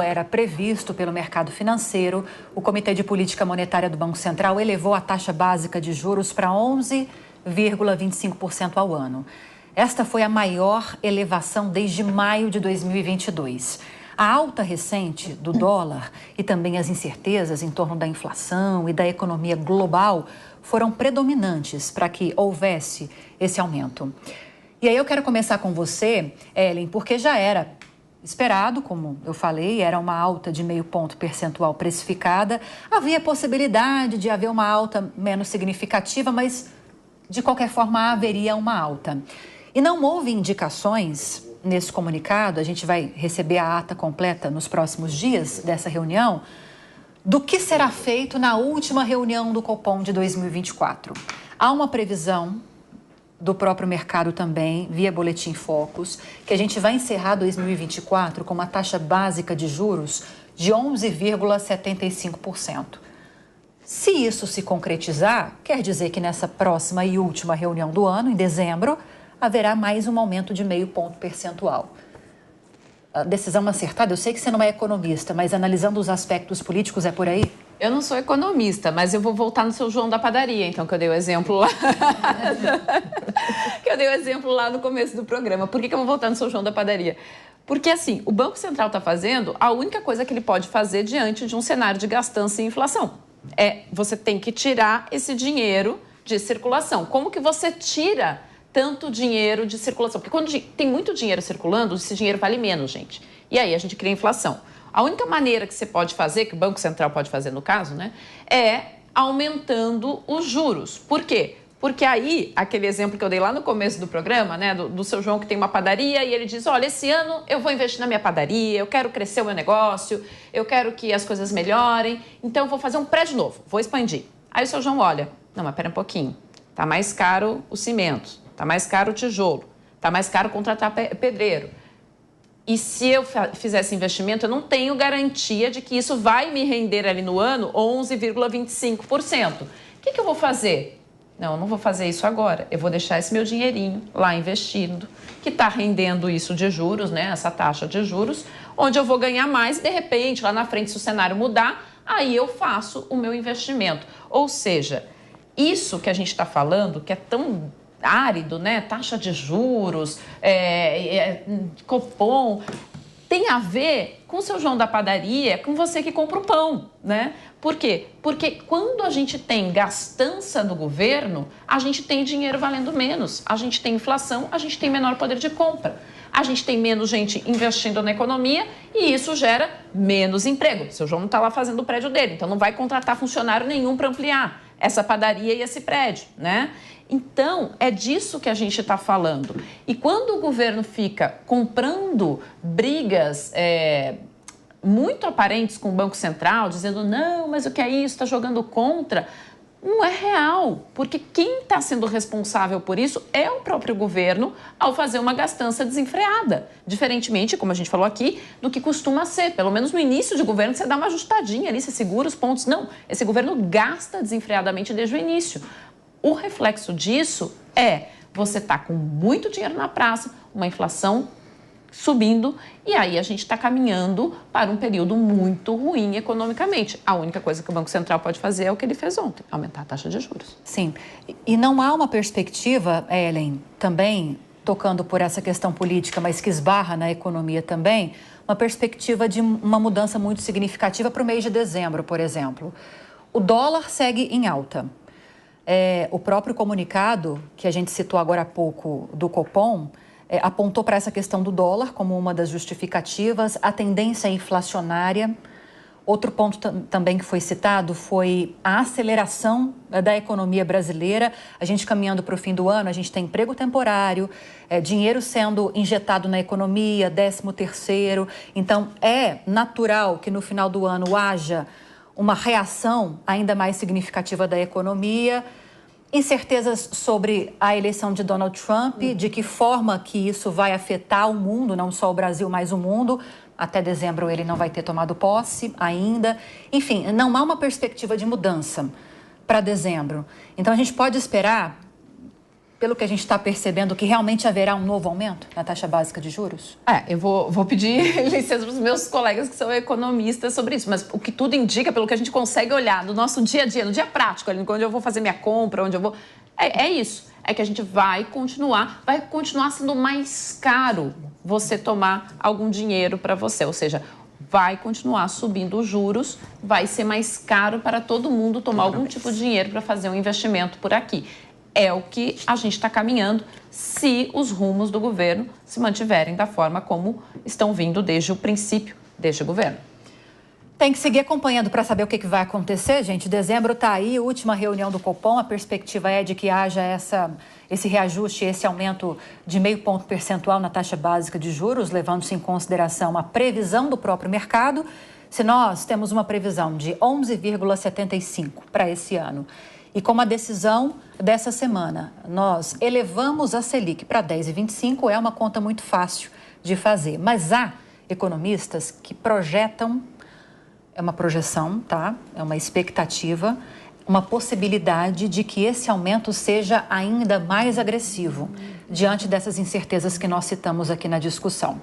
era previsto pelo mercado financeiro, o Comitê de Política Monetária do Banco Central elevou a taxa básica de juros para 11,25% ao ano. Esta foi a maior elevação desde maio de 2022. A alta recente do dólar e também as incertezas em torno da inflação e da economia global foram predominantes para que houvesse esse aumento. E aí eu quero começar com você, Ellen, porque já era esperado, como eu falei, era uma alta de 0,5 ponto percentual precificada. Havia possibilidade de haver uma alta menos significativa, mas de qualquer forma haveria uma alta. E não houve indicações nesse comunicado, a gente vai receber a ata completa nos próximos dias dessa reunião, do que será feito na última reunião do Copom de 2024. Há uma previsão do próprio mercado também, via Boletim Focus, que a gente vai encerrar 2024 com uma taxa básica de juros de 11,75%. Se isso se concretizar, quer dizer que nessa próxima e última reunião do ano, em dezembro, haverá mais um aumento de 0,5 ponto percentual. A decisão acertada, eu sei que você não é economista, mas analisando os aspectos políticos, é por aí? Eu não sou economista, mas eu vou voltar no seu João da padaria, então, que eu dei o exemplo lá. Que eu dei o exemplo lá no começo do programa. Por que eu vou voltar no seu João da padaria? Porque, assim, o Banco Central está fazendo a única coisa que ele pode fazer diante de um cenário de gastança e inflação. Você tem que tirar esse dinheiro de circulação. Como que você tira tanto dinheiro de circulação? Porque quando tem muito dinheiro circulando, esse dinheiro vale menos, gente. E aí a gente cria inflação. A única maneira que você pode fazer, que o Banco Central pode fazer no caso, né, é aumentando os juros. Por quê? Porque aí, aquele exemplo que eu dei lá no começo do programa, né, do seu João que tem uma padaria e ele diz, olha, esse ano eu vou investir na minha padaria, eu quero crescer o meu negócio, eu quero que as coisas melhorem, então eu vou fazer um prédio novo, vou expandir. Aí o seu João olha, não, mas pera um pouquinho, tá mais caro o cimento, tá mais caro o tijolo, tá mais caro contratar pedreiro. E se eu fizer esse investimento, eu não tenho garantia de que isso vai me render ali no ano 11,25%. O que eu vou fazer? Não, eu não vou fazer isso agora. Eu vou deixar esse meu dinheirinho lá investindo, que está rendendo isso de juros, né? Essa taxa de juros, onde eu vou ganhar mais e, de repente, lá na frente, se o cenário mudar, aí eu faço o meu investimento. Ou seja, isso que a gente está falando, que é tão árido, né? Taxa de juros, Copom, tem a ver com o seu João da padaria, com você que compra o pão, né? Por quê? Porque quando a gente tem gastança do governo, a gente tem dinheiro valendo menos, a gente tem inflação, a gente tem menor poder de compra. A gente tem menos gente investindo na economia e isso gera menos emprego. O seu João não está lá fazendo o prédio dele, então não vai contratar funcionário nenhum para ampliar essa padaria e esse prédio, né? Então, é disso que a gente está falando. E quando o governo fica comprando brigas muito aparentes com o Banco Central, dizendo, não, mas o que é isso, está jogando contra, não é real. Porque quem está sendo responsável por isso é o próprio governo ao fazer uma gastança desenfreada. Diferentemente, como a gente falou aqui, do que costuma ser. Pelo menos no início de governo, você dá uma ajustadinha ali, você segura os pontos. Não, esse governo gasta desenfreadamente desde o início. O reflexo disso você está com muito dinheiro na praça, uma inflação subindo e aí a gente está caminhando para um período muito ruim economicamente. A única coisa que o Banco Central pode fazer é o que ele fez ontem, aumentar a taxa de juros. Sim, e não há uma perspectiva, Ellen, também tocando por essa questão política, mas que esbarra na economia também, uma perspectiva de uma mudança muito significativa para o mês de dezembro, por exemplo. O dólar segue em alta. O próprio comunicado, que a gente citou agora há pouco, do Copom, apontou para essa questão do dólar como uma das justificativas, a tendência inflacionária. Outro ponto também que foi citado foi a aceleração da economia brasileira. A gente caminhando para o fim do ano, a gente tem emprego temporário, dinheiro sendo injetado na economia, 13º. Então, é natural que no final do ano haja uma reação ainda mais significativa da economia, incertezas sobre a eleição de Donald Trump, de que forma que isso vai afetar o mundo, não só o Brasil, mas o mundo. Até dezembro ele não vai ter tomado posse ainda. Enfim, não há uma perspectiva de mudança para dezembro. Então a gente pode esperar, pelo que a gente está percebendo, que realmente haverá um novo aumento na taxa básica de juros? Eu vou pedir licença para os meus colegas que são economistas sobre isso, mas o que tudo indica, pelo que a gente consegue olhar no nosso dia a dia, no dia prático, ali, onde eu vou fazer minha compra, onde eu vou... É isso, é que a gente vai continuar sendo mais caro você tomar algum dinheiro para você, ou seja, vai continuar subindo os juros, vai ser mais caro para todo mundo tomar algum tipo de dinheiro para fazer um investimento por aqui. É o que a gente está caminhando se os rumos do governo se mantiverem da forma como estão vindo desde o princípio deste governo. Tem que seguir acompanhando para saber o que vai acontecer, gente. Dezembro está aí, última reunião do Copom. A perspectiva é de que haja esse reajuste, esse aumento de 0,5 ponto percentual na taxa básica de juros, levando-se em consideração a previsão do próprio mercado. Se nós temos uma previsão de 11,75 para esse ano, e com a decisão dessa semana, nós elevamos a Selic para 10,25, é uma conta muito fácil de fazer. Mas há economistas que projetam, é uma projeção, tá? É uma expectativa, uma possibilidade de que esse aumento seja ainda mais agressivo diante dessas incertezas que nós citamos aqui na discussão.